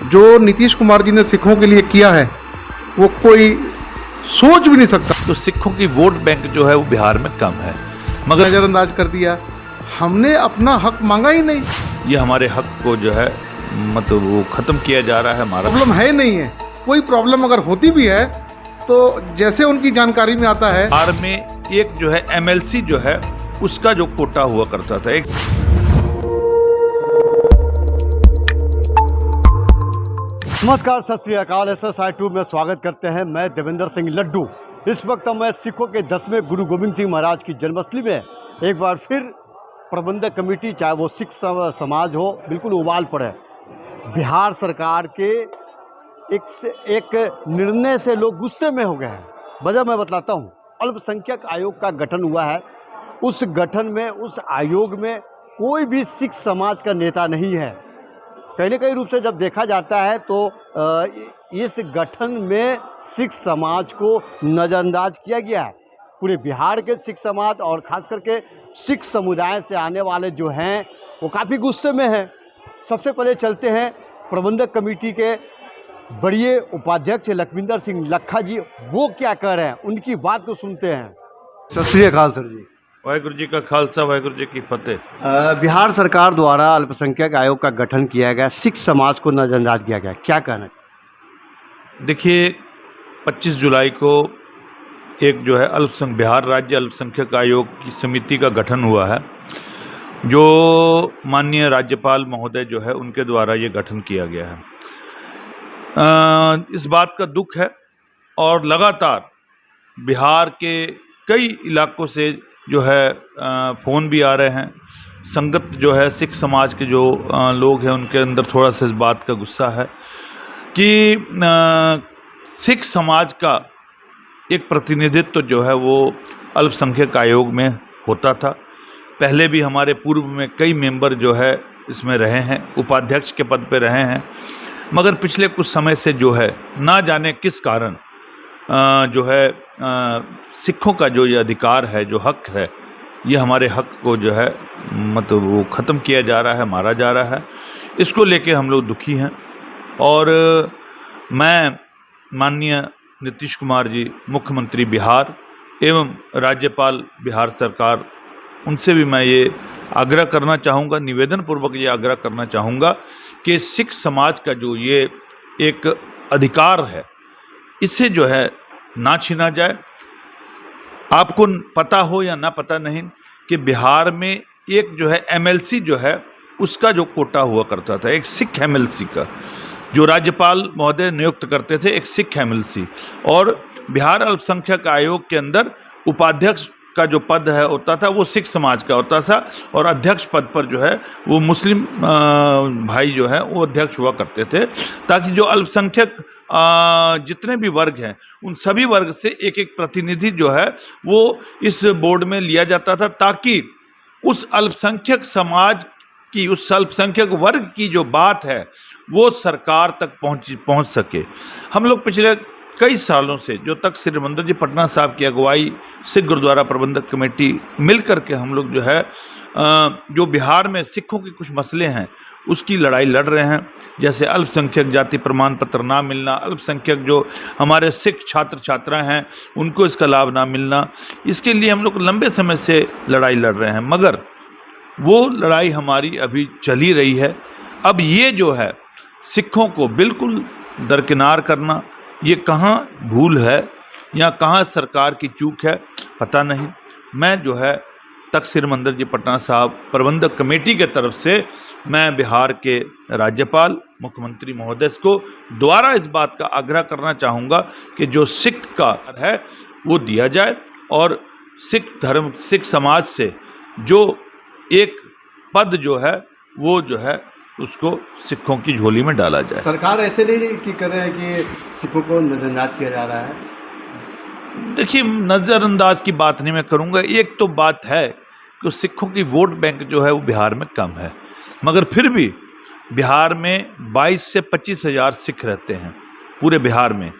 जो नीतीश कुमार जी ने सिखों के लिए किया है वो कोई सोच भी नहीं सकता। तो सिखों की वोट बैंक जो है वो बिहार में कम है, मगर नजरअंदाज कर दिया। हमने अपना हक मांगा ही नहीं। ये हमारे हक को जो है मतलब वो खत्म किया जा रहा है। हमारा प्रॉब्लम है नहीं है, कोई प्रॉब्लम अगर होती भी है तो जैसे उनकी जानकारी में आता है। बिहार में एक जो है MLC जो है उसका जो कोटा हुआ करता था एक। नमस्कार, सत श्री अकाल। SSI 2 में स्वागत करते हैं। मैं देवेंद्र सिंह लड्डू। इस वक्त मैं सिखों के 10वें गुरु गोविंद सिंह महाराज की जन्मस्थली में एक बार फिर प्रबंधक कमेटी, चाहे वो सिख समाज हो, बिल्कुल उबाल पड़े। बिहार सरकार के एक निर्णय से लोग गुस्से में हो गए हैं। वजह मैं बतलाता हूँ। अल्पसंख्यक आयोग का गठन हुआ है। उस गठन में, उस आयोग में कोई भी सिख समाज का नेता नहीं है। कहीं न कहीं रूप से जब देखा जाता है तो इस गठन में सिख समाज को नज़रअंदाज किया गया है। पूरे बिहार के सिख समाज और ख़ास करके सिख समुदाय से आने वाले जो हैं वो काफ़ी गुस्से में हैं। सबसे पहले चलते हैं प्रबंधक कमेटी के बड़े उपाध्यक्ष लखविंदर सिंह लखा जी, वो क्या कह रहे हैं, उनकी बात को सुनते हैं। सत श्री अकाल सर जी। वाहिगुरु जी का खालसा, वाहिगुरु जी की फतेह। बिहार सरकार द्वारा अल्पसंख्यक आयोग का गठन किया गया, सिख समाज को नजरअंदाज किया गया, क्या कहना है? देखिए, 25 जुलाई को एक जो है बिहार राज्य अल्पसंख्यक आयोग की समिति का गठन हुआ है, जो माननीय राज्यपाल महोदय जो है उनके द्वारा ये गठन किया गया है। इस बात का दुख है और लगातार बिहार के कई इलाकों से जो है फ़ोन भी आ रहे हैं। संगत जो है सिख समाज के जो लोग हैं उनके अंदर थोड़ा सा इस बात का गुस्सा है कि सिख समाज का एक प्रतिनिधित्व जो है वो अल्पसंख्यक आयोग में होता था। पहले भी हमारे पूर्व में कई मेंबर जो है इसमें रहे हैं, उपाध्यक्ष के पद पे रहे हैं, मगर पिछले कुछ समय से जो है ना जाने किस कारण जो है सिखों का जो ये अधिकार है, जो हक है, ये हमारे हक को जो है मतलब वो ख़त्म किया जा रहा है, मारा जा रहा है। इसको लेके हम लोग दुखी हैं और मैं माननीय नीतीश कुमार जी, मुख्यमंत्री बिहार एवं राज्यपाल बिहार सरकार, उनसे भी मैं ये आग्रह करना चाहूँगा, निवेदन पूर्वक ये आग्रह करना चाहूँगा कि सिख समाज का जो ये एक अधिकार है इसे जो है ना छीना जाए। आपको पता हो या ना पता नहीं कि बिहार में एक जो है MLC जो है उसका जो कोटा हुआ करता था, एक सिख MLC का, जो राज्यपाल महोदय नियुक्त करते थे, एक सिख MLC। और बिहार अल्पसंख्यक आयोग के अंदर उपाध्यक्ष का जो पद है होता था वो सिख समाज का होता था और अध्यक्ष पद पर जो है वो मुस्लिम भाई जो है वो अध्यक्ष हुआ करते थे, ताकि जो अल्पसंख्यक जितने भी वर्ग हैं उन सभी वर्ग से एक एक प्रतिनिधि जो है वो इस बोर्ड में लिया जाता था, ताकि उस अल्पसंख्यक समाज की, उस अल्पसंख्यक वर्ग की जो बात है वो सरकार तक पहुंच सके। हम लोग पिछले कई सालों से जो तक श्री मंदिर जी पटना साहब की अगुवाई सिख गुरुद्वारा प्रबंधक कमेटी मिल करके हम लोग जो है जो बिहार में सिखों के कुछ मसले हैं उसकी लड़ाई लड़ रहे हैं। जैसे अल्पसंख्यक जाति प्रमाण पत्र ना मिलना, अल्पसंख्यक जो हमारे सिख छात्र छात्रा हैं उनको इसका लाभ ना मिलना, इसके लिए हम लोग लंबे समय से लड़ाई लड़ रहे हैं, मगर वो लड़ाई हमारी अभी चल ही रही है। अब ये जो है सिखों को बिल्कुल दरकिनार करना, ये कहाँ भूल है या कहाँ सरकार की चूक है पता नहीं। मैं जो है तख्त श्री मंदिर जी पटना साहब प्रबंधक कमेटी के तरफ से मैं बिहार के राज्यपाल मुख्यमंत्री महोदय को दोबारा इस बात का आग्रह करना चाहूँगा कि जो सिख का है वो दिया जाए और सिख धर्म, सिख समाज से जो एक पद जो है वो जो है उसको सिखों की झोली में डाला जाए। सरकार ऐसे नहीं कि कर रहे हैं कि सिखों को नजरअंदाज किया जा रहा है। देखिए, नज़रअंदाज की बात नहीं मैं करूँगा। एक तो बात है कि सिखों की वोट बैंक जो है वो बिहार में कम है, मगर फिर भी बिहार में 22 से 25 हज़ार सिख रहते हैं पूरे बिहार में।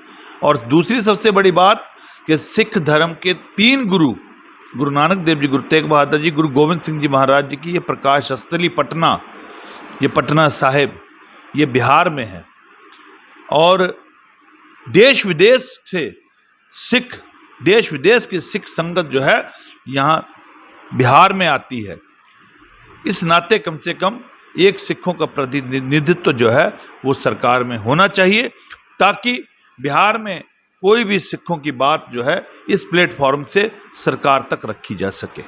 और दूसरी सबसे बड़ी बात कि सिख धर्म के 3 गुरु, गुरु नानक देव जी, गुरु तेग बहादुर जी, गुरु गोविंद सिंह जी महाराज जी की ये प्रकाश स्थली पटना, ये पटना साहिब, ये बिहार में है। और देश विदेश की सिख संगत जो है यहाँ बिहार में आती है। इस नाते कम से कम एक सिखों का प्रतिनिधित्व जो है वो सरकार में होना चाहिए, ताकि बिहार में कोई भी सिखों की बात जो है इस प्लेटफॉर्म से सरकार तक रखी जा सके।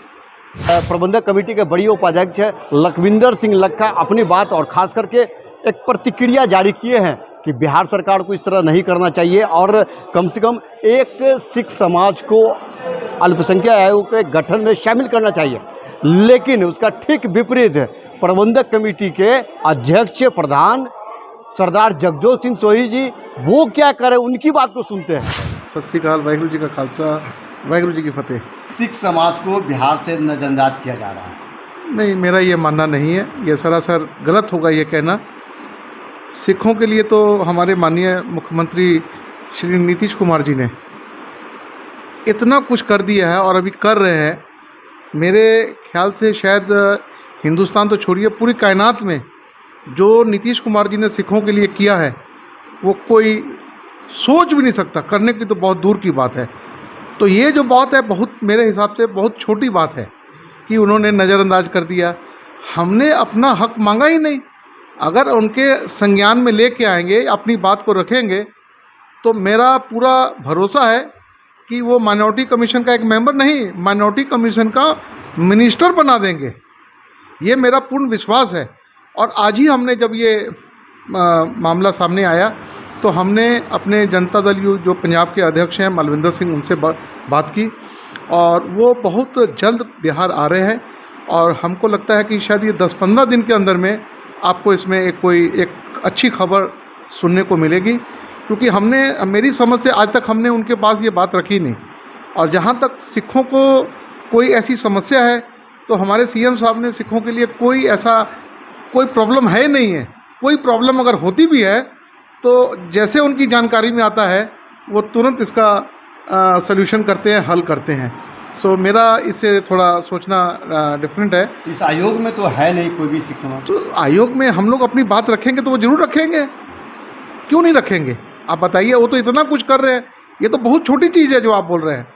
प्रबंधक कमेटी के बड़ी उपाध्यक्ष लखविंदर सिंह लक्का अपनी बात और खास करके एक प्रतिक्रिया जारी किए हैं कि बिहार सरकार को इस तरह नहीं करना चाहिए और कम से कम एक सिख समाज को अल्पसंख्यक आयोग के गठन में शामिल करना चाहिए। लेकिन उसका ठीक विपरीत प्रबंधक कमेटी के अध्यक्ष प्रधान सरदार जगजोत सिंह सोही जी वो क्या करें, उनकी बात को सुनते हैं। सत श्री अकाल, वाहिगुरू जी का खालसा, वाहिगुरू जी की फतेह। सिख समाज को बिहार से नजरअंदाज किया जा रहा है। नहीं, मेरा ये मानना नहीं है, ये सरासर गलत होगा ये कहना। सिखों के लिए तो हमारे माननीय मुख्यमंत्री श्री नीतीश कुमार जी ने इतना कुछ कर दिया है और अभी कर रहे हैं। मेरे ख्याल से शायद हिंदुस्तान तो छोड़िए, पूरी कायनात में जो नीतीश कुमार जी ने सिखों के लिए किया है वो कोई सोच भी नहीं सकता, करने की तो बहुत दूर की बात है। तो ये जो बात है बहुत मेरे हिसाब से बहुत छोटी बात है कि उन्होंने नज़रअंदाज कर दिया। हमने अपना हक मांगा ही नहीं। अगर उनके संज्ञान में लेके आएंगे, अपनी बात को रखेंगे, तो मेरा पूरा भरोसा है कि वो माइनॉरिटी कमीशन का एक मेंबर नहीं, माइनॉरिटी कमीशन का मिनिस्टर बना देंगे। ये मेरा पूर्ण विश्वास है। और आज ही हमने जब ये मामला सामने आया तो हमने अपने जनता दल यू जो पंजाब के अध्यक्ष हैं मलविंदर सिंह, उनसे बात की और वो बहुत जल्द बिहार आ रहे हैं और हमको लगता है कि शायद ये 10-15 दिन के अंदर में आपको इसमें एक अच्छी खबर सुनने को मिलेगी। क्योंकि मेरी समझ से आज तक हमने उनके पास ये बात रखी नहीं। और जहाँ तक सिखों को कोई ऐसी समस्या है तो हमारे सीएम साहब ने सिखों के लिए कोई प्रॉब्लम है नहीं है। कोई प्रॉब्लम अगर होती भी है तो जैसे उनकी जानकारी में आता है वो तुरंत इसका सल्यूशन करते हैं, हल करते हैं। सो मेरा इससे थोड़ा सोचना डिफरेंट है। इस आयोग में तो है नहीं कोई भी सिख समाज। तो आयोग में हम लोग अपनी बात रखेंगे तो वो ज़रूर रखेंगे, क्यों नहीं रखेंगे? आप बताइए, वो तो इतना कुछ कर रहे हैं। ये तो बहुत छोटी चीज़ है जो आप बोल रहे हैं।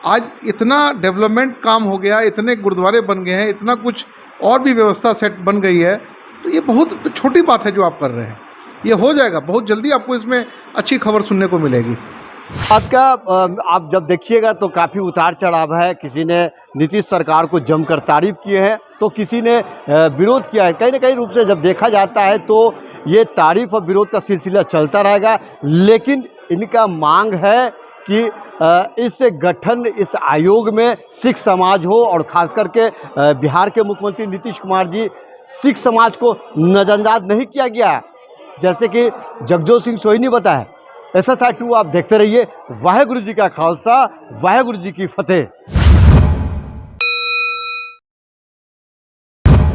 आज इतना डेवलपमेंट काम हो गया, इतने गुरुद्वारे बन गए हैं, इतना कुछ और भी व्यवस्था सेट बन गई है, तो ये बहुत छोटी बात है जो आप कर रहे हैं। ये हो जाएगा, बहुत जल्दी आपको इसमें अच्छी खबर सुनने को मिलेगी। बात का आप जब देखिएगा तो काफ़ी उतार चढ़ाव है। किसी ने नीतीश सरकार को जमकर तारीफ किए हैं तो किसी ने विरोध किया है। कहीं ना कहीं रूप से जब देखा जाता है तो ये तारीफ और विरोध का सिलसिला चलता रहेगा। लेकिन इनका मांग है कि इस गठन, इस आयोग में सिख समाज हो और ख़ास करके बिहार के मुख्यमंत्री नीतीश कुमार जी सिख समाज को नज़रअंदाज नहीं किया गया है, जैसे कि जगजोत सिंह सोही ने बताया। SSI 2 आप देखते रहिए। वाहेगुरु जी का खालसा, वाहेगुरु जी की फतेह।